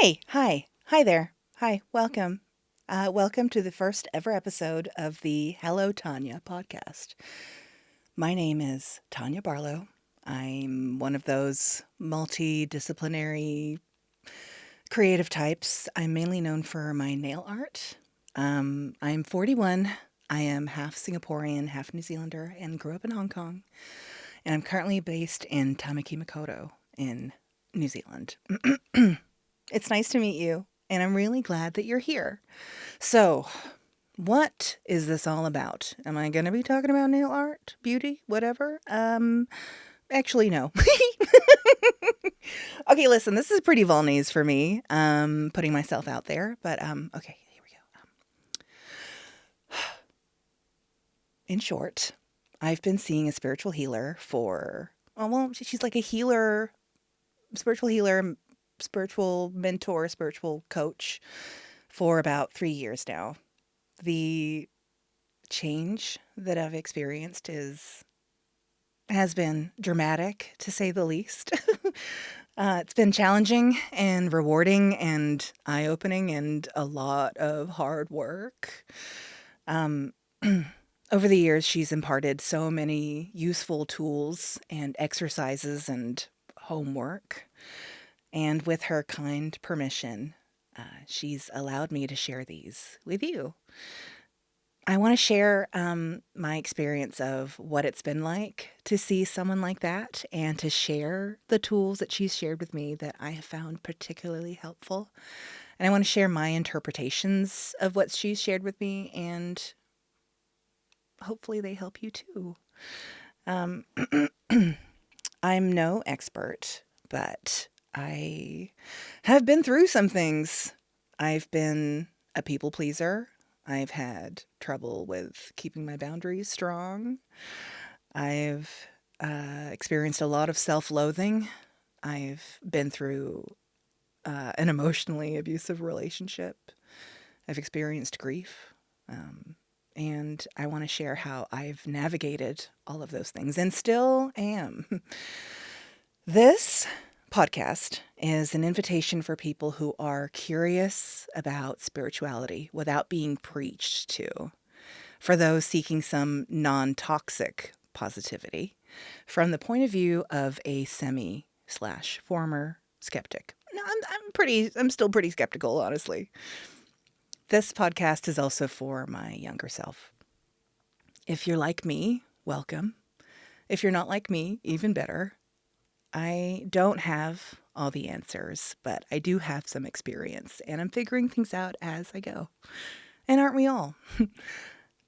Hi there. Hi, welcome. Welcome to the first ever episode of the Hello Tanya podcast. My name is Tanya Barlow. I'm one of those multidisciplinary creative types. I'm mainly known for my nail art. I'm 41. I am half Singaporean, half New Zealander, and grew up in Hong Kong. And I'm currently based in Tamaki Makaurau in New Zealand. It's nice to meet you, and I'm really glad that you're here. So, what is this all about? Am I going to be talking about nail art, beauty, whatever? Actually, no. Okay, listen, this is pretty vulnese for me, putting myself out there, but, okay, here we go. In short, I've been seeing a spiritual healer for, she's like a healer, spiritual healer, spiritual mentor, spiritual coach for about 3 years now. The change that I've experienced has been dramatic, to say the least. It's been challenging and rewarding and eye-opening and a lot of hard work. Um, over the years, she's imparted so many useful tools and exercises and homework. And with her kind permission, she's allowed me to share these with you. I want to share my experience of what it's been like to see someone like that and to share the tools that she's shared with me that I have found particularly helpful. And I want to share my interpretations of what she's shared with me, and hopefully they help you too. Um, I'm no expert, but I have been through some things. I've been a people pleaser. I've had trouble with keeping my boundaries strong. I've experienced a lot of self-loathing. I've been through an emotionally abusive relationship. I've experienced grief. And I want to share how I've navigated all of those things and still am. This podcast is an invitation for people who are curious about spirituality without being preached to, for those seeking some non-toxic positivity from the point of view of a semi/former skeptic. No, I'm still pretty skeptical, honestly. This podcast is also for my younger self. If you're like me, welcome. If you're not like me, even better. I don't have all the answers, but I do have some experience, and I'm figuring things out as I go. And aren't we all?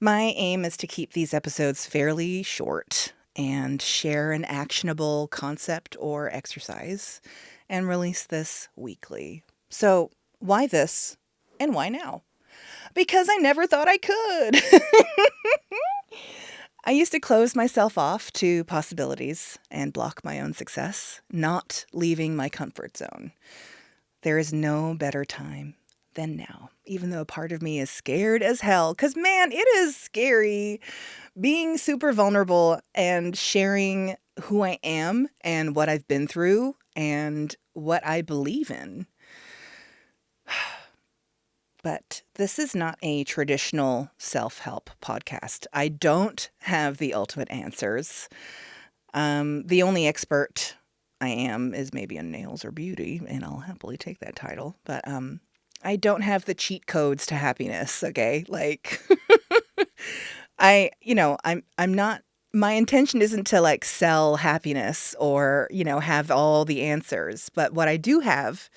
My aim is to keep these episodes fairly short and share an actionable concept or exercise and release this weekly. So, why this and why now? Because I never thought I could. I used to close myself off to possibilities and block my own success, not leaving my comfort zone. There is no better time than now, even though a part of me is scared as hell, because man, it is scary being super vulnerable and sharing who I am and what I've been through and what I believe in. But this is not a traditional self-help podcast. I don't have the ultimate answers. The only expert I am is maybe in nails or beauty, and I'll happily take that title. But I don't have the cheat codes to happiness, okay? Like I'm not, my intention isn't to like sell happiness or, have all the answers. But what I do have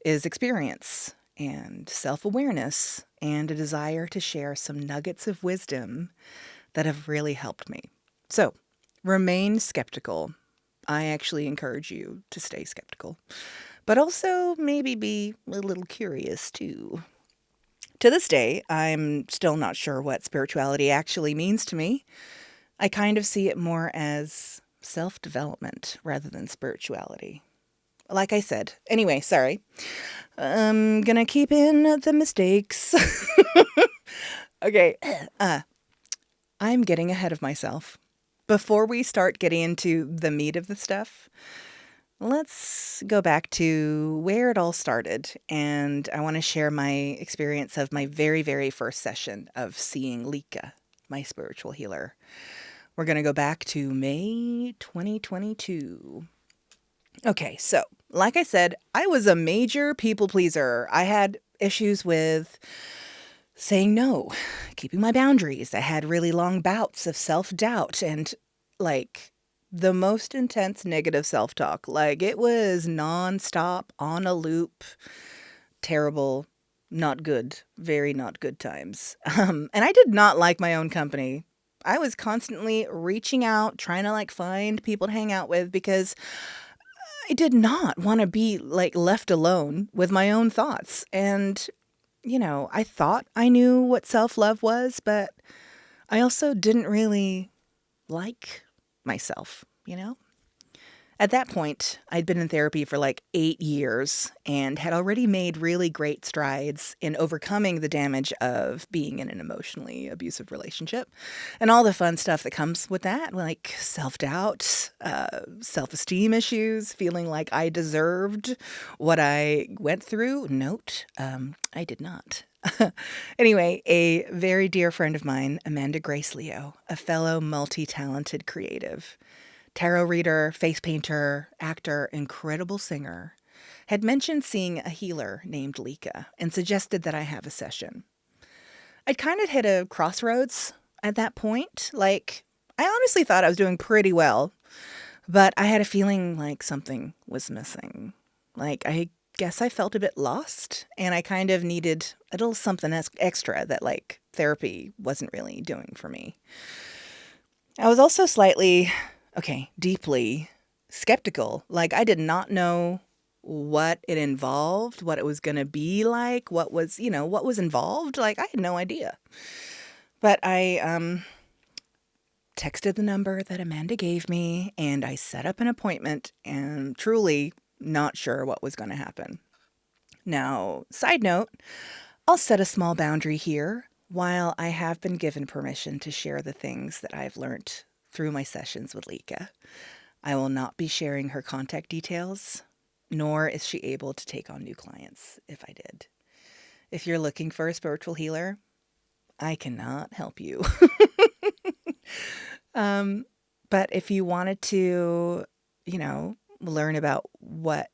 is experience and self-awareness and a desire to share some nuggets of wisdom that have really helped me. So, remain skeptical. I actually encourage you to stay skeptical, but also maybe be a little curious too. To this day, I'm still not sure what spirituality actually means to me. I kind of see it more as self-development rather than spirituality. Like I said. Anyway, sorry. I'm gonna keep in the mistakes. Okay. I'm getting ahead of myself. Before we start getting into the meat of the stuff, let's go back to where it all started. And I want to share my experience of my very, very first session of seeing Lika, my spiritual healer. We're going to go back to May 2022. Okay, so like I said, I was a major people pleaser. I had issues with saying no, keeping my boundaries. I had really long bouts of self-doubt and like the most intense negative self-talk. Like it was nonstop, on a loop, terrible, not good, very not good times. And I did not like my own company. I was constantly reaching out, trying to like find people to hang out with because I did not want to be like left alone with my own thoughts. And, I thought I knew what self-love was, but I also didn't really like myself. At that point, I'd been in therapy for like 8 years and had already made really great strides in overcoming the damage of being in an emotionally abusive relationship and all the fun stuff that comes with that, like self-doubt, self-esteem issues, feeling like I deserved what I went through. Note, I did not. Anyway, a very dear friend of mine, Amanda Grace Leo, a fellow multi-talented creative, tarot reader, face painter, actor, incredible singer, had mentioned seeing a healer named Lika and suggested that I have a session. I'd kind of hit a crossroads at that point. Like, I honestly thought I was doing pretty well, but I had a feeling like something was missing. Like, I guess I felt a bit lost, and I kind of needed a little something extra that, like, therapy wasn't really doing for me. I was also deeply skeptical. Like, I did not know what it involved, what it was going to be like, what was involved. Like, I had no idea. But I texted the number that Amanda gave me, and I set up an appointment, and truly not sure what was going to happen. Now, side note, I'll set a small boundary here. While I have been given permission to share the things that I've learned through my sessions with Lika, I will not be sharing her contact details, nor is she able to take on new clients if I did. If you're looking for a spiritual healer, I cannot help you. But if you wanted to, learn about what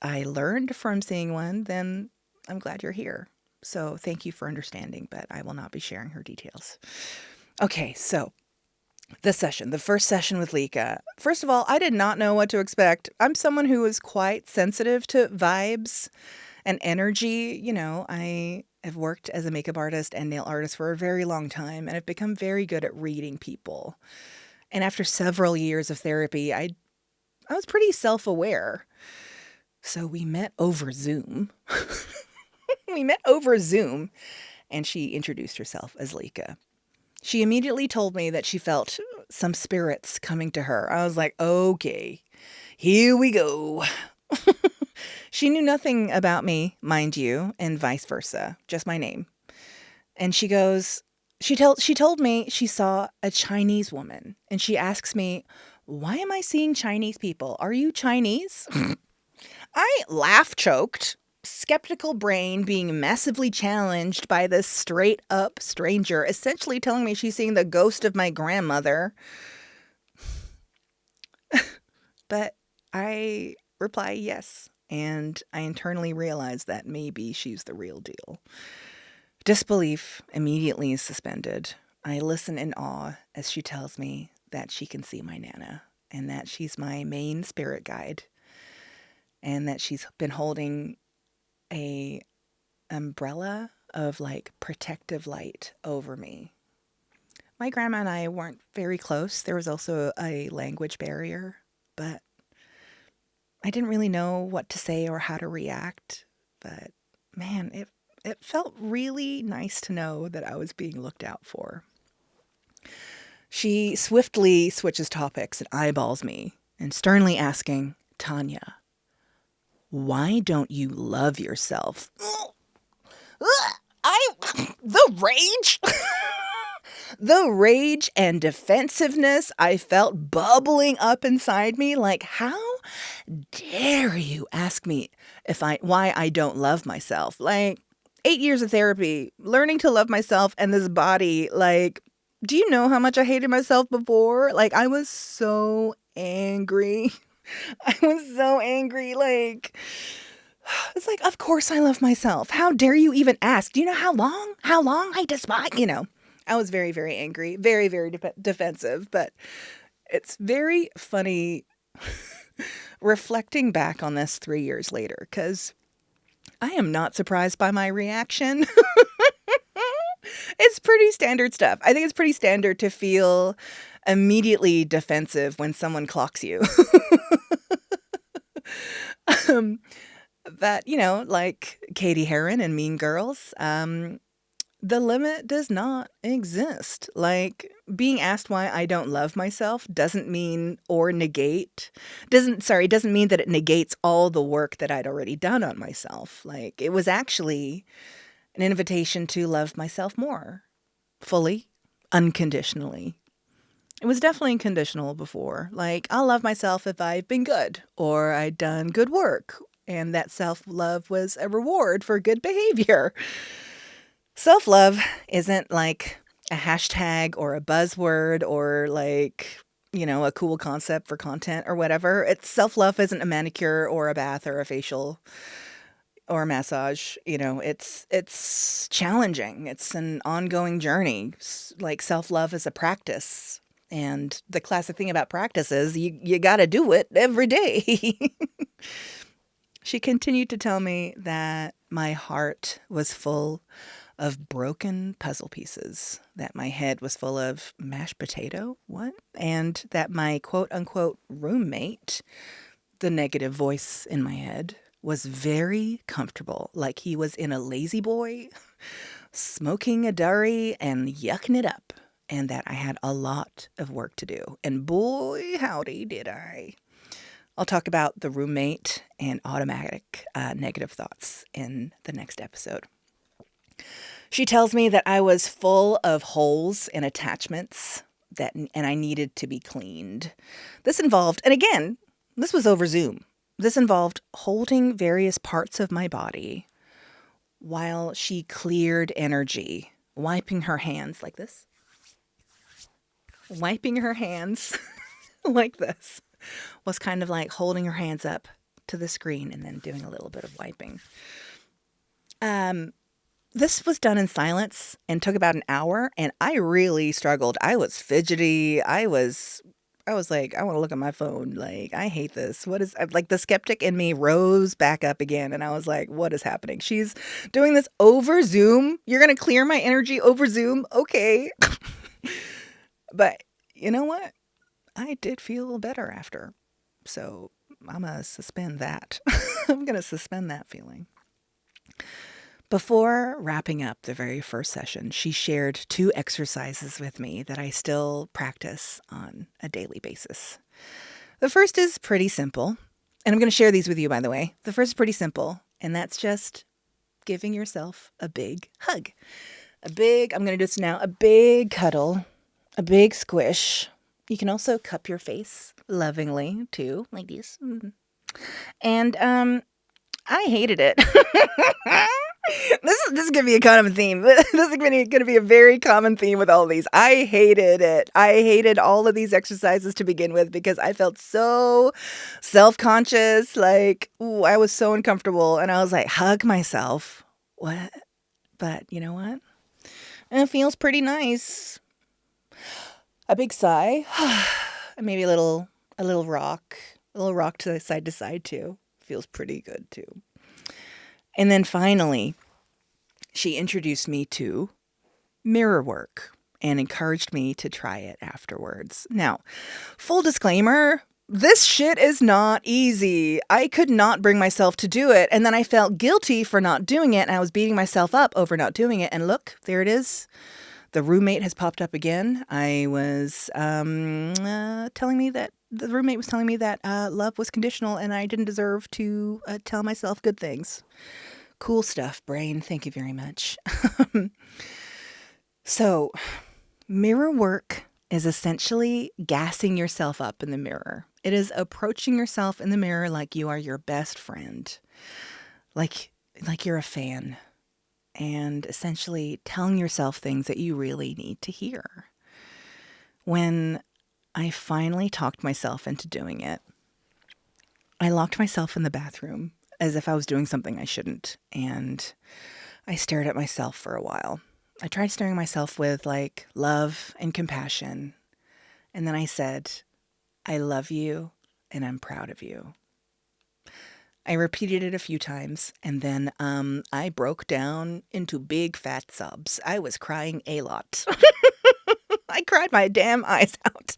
I learned from seeing one, then I'm glad you're here. So thank you for understanding, but I will not be sharing her details. Okay, so the first session with Lika. First of all, I did not know what to expect. I'm someone who is quite sensitive to vibes and energy. I have worked as a makeup artist and nail artist for a very long time, and I've become very good at reading people. And after several years of therapy, I was pretty self-aware. So we met over Zoom. And she introduced herself as Lika. She immediately told me that she felt some spirits coming to her. I was like, okay, here we go. She knew nothing about me, mind you, and vice versa, just my name. And she told me she saw a Chinese woman, and she asks me, why am I seeing Chinese people? Are you Chinese? I laugh choked, skeptical brain being massively challenged by this straight up stranger, essentially telling me she's seeing the ghost of my grandmother. But I reply yes, and I internally realize that maybe she's the real deal. Disbelief immediately is suspended. I listen in awe as she tells me that she can see my Nana and that she's my main spirit guide and that she's been holding a umbrella of like protective light over me. My grandma and I weren't very close. There was also a language barrier, but I didn't really know what to say or how to react. But man, it felt really nice to know that I was being looked out for. She swiftly switches topics and eyeballs me and sternly asking, Tanya, why don't you love yourself? The rage? The rage and defensiveness I felt bubbling up inside me, like, how dare you ask me why I don't love myself? Like, 8 years of therapy, learning to love myself and this body, like, do you know how much I hated myself before? Like, I was so angry. I was so angry. Like, it's like, of course I love myself. How dare you even ask? Do you know how long? How long I despise? I was very, very angry, very, very defensive. But it's very funny reflecting back on this 3 years later, because I am not surprised by my reaction. It's pretty standard stuff. I think it's pretty standard to feel immediately defensive when someone clocks you. But, like Katie Heron in Mean Girls, the limit does not exist. Like, being asked why I don't love myself doesn't mean doesn't mean that it negates all the work that I'd already done on myself. Like, it was actually an invitation to love myself more fully, unconditionally. It was definitely conditional before. Like, I'll love myself if I've been good or I'd done good work. And that self-love was a reward for good behavior. Self-love isn't like a hashtag or a buzzword or like, a cool concept for content or whatever. Self-love isn't a manicure or a bath or a facial or a massage. It's challenging. It's an ongoing journey. Like, self-love is a practice. And the classic thing about practice is you got to do it every day. She continued to tell me that my heart was full of broken puzzle pieces, that my head was full of mashed potato, and that my quote-unquote roommate, the negative voice in my head, was very comfortable, like he was in a lazy boy, smoking a durry and yucking it up, and that I had a lot of work to do. And boy, howdy did I. I'll talk about the roommate and automatic negative thoughts in the next episode. She tells me that I was full of holes and attachments and I needed to be cleaned. This involved, and again, this was over Zoom. This involved holding various parts of my body while she cleared energy, wiping her hands like this. Wiping her hands like this. Was kind of like holding her hands up to the screen and then doing a little bit of wiping. This was done in silence and took about an hour, and I really struggled. I was fidgety. I was like, I want to look at my phone. Like, I hate this. Like, the skeptic in me rose back up again, and I was like, what is happening? She's doing this over Zoom. You're going to clear my energy over Zoom? Okay. But you know what? I did feel better after. So I'm going to suspend that. I'm going to suspend that feeling. Before wrapping up the very first session, she shared 2 exercises with me that I still practice on a daily basis. The first is pretty simple, and I'm going to share these with you, by the way. The first is pretty simple, and that's just giving yourself a big hug. I'm going to do this now, a big cuddle, a big squish. You can also cup your face lovingly, too, like this. And I hated it. This is going to be a common theme. This is going to be a very common theme with all of these. I hated it. I hated all of these exercises to begin with because I felt so self-conscious. Like, ooh, I was so uncomfortable. And I was like, hug myself. What? But you know what? It feels pretty nice. A big sigh, maybe a little rock to side too. Feels pretty good too. And then finally, she introduced me to mirror work and encouraged me to try it afterwards. Now, full disclaimer, this shit is not easy. I could not bring myself to do it. And then I felt guilty for not doing it. And I was beating myself up over not doing it. And look, there it is. The roommate has popped up again. I was telling me that the roommate was telling me that love was conditional and I didn't deserve to tell myself good things. Cool stuff, brain. Thank you very much. So, Mirror work is essentially gassing yourself up in the mirror. It is approaching yourself in the mirror like you are your best friend, like you're a fan, and essentially telling yourself things that you really need to hear. When I finally talked myself into doing it, I locked myself in the bathroom as if I was doing something I shouldn't, and I stared at myself for a while. I tried staring at myself with like love and compassion, and then I said, I love you and I'm proud of you. I repeated it a few times, and then I broke down into big fat sobs. I was crying a lot. I cried my damn eyes out.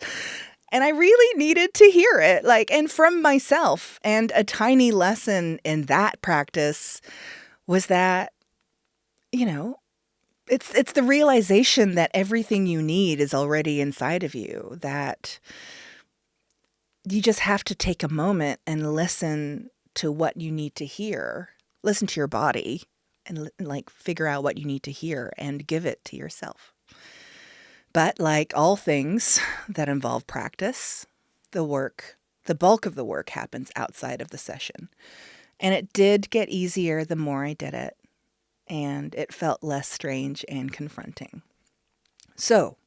And I really needed to hear it, and from myself. And a tiny lesson in that practice was that, it's the realization that everything you need is already inside of you, that you just have to take a moment and listen to what you need to hear. Listen to your body and figure out what you need to hear and give it to yourself. But like all things that involve practice, the bulk of the work happens outside of the session. And it did get easier the more I did it, and it felt less strange and confronting. So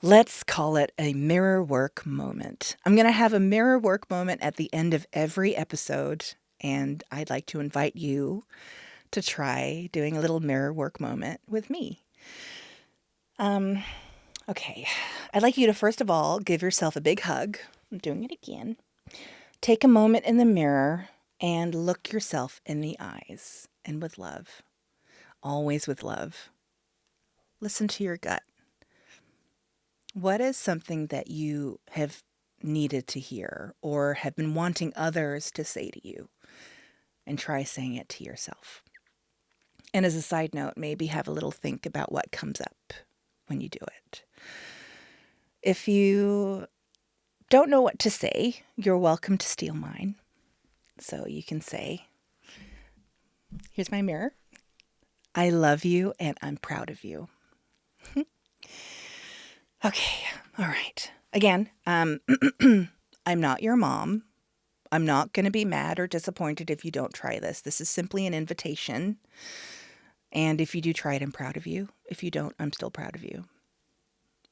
let's call it a mirror work moment. I'm going to have a mirror work moment at the end of every episode, and I'd like to invite you to try doing a little mirror work moment with me. Okay, I'd like you to first of all give yourself a big hug. I'm doing it again. Take a moment in the mirror and look yourself in the eyes, and with love. Always with love. Listen to your gut. What is something that you have needed to hear or have been wanting others to say to you? And try saying it to yourself. And as a side note, maybe have a little think about what comes up when you do it. If you don't know what to say, you're welcome to steal mine. So you can say, here's my mirror. I love you and I'm proud of you. Okay, all right. Again, I'm not your mom. I'm not going to be mad or disappointed if you don't try this. This is simply an invitation. And if you do try it, I'm proud of you. If you don't, I'm still proud of you.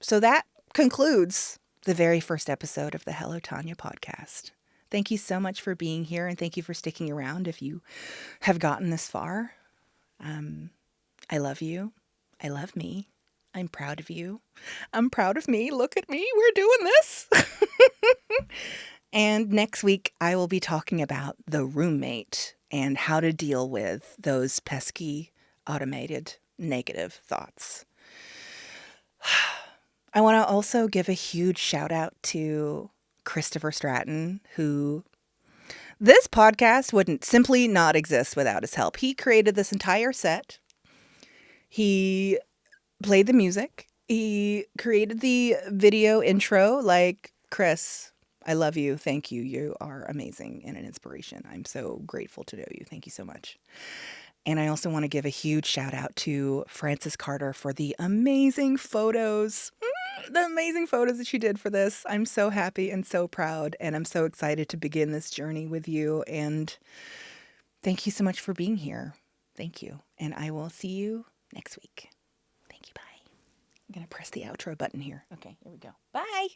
So that concludes the very first episode of the Hello Tanya podcast. Thank you so much for being here, and thank you for sticking around if you have gotten this far. I love you. I love me. I'm proud of you. I'm proud of me. Look at me. We're doing this. And next week, I will be talking about the roommate and how to deal with those pesky, automated, negative thoughts. I want to also give a huge shout out to Christopher Stratton, who this podcast wouldn't simply not exist without his help. He created this entire set. He played the music. He created the video intro. Chris, I love you. Thank you. You are amazing and an inspiration. I'm so grateful to know you. Thank you so much. And I also want to give a huge shout out to Frances Carter for the amazing photos. The amazing photos that she did for this. I'm so happy and so proud, and I'm so excited to begin this journey with you. And thank you so much for being here. Thank you. And I will see you next week. Thank you. Bye. I'm going to press the outro button here. Okay, here we go. Bye.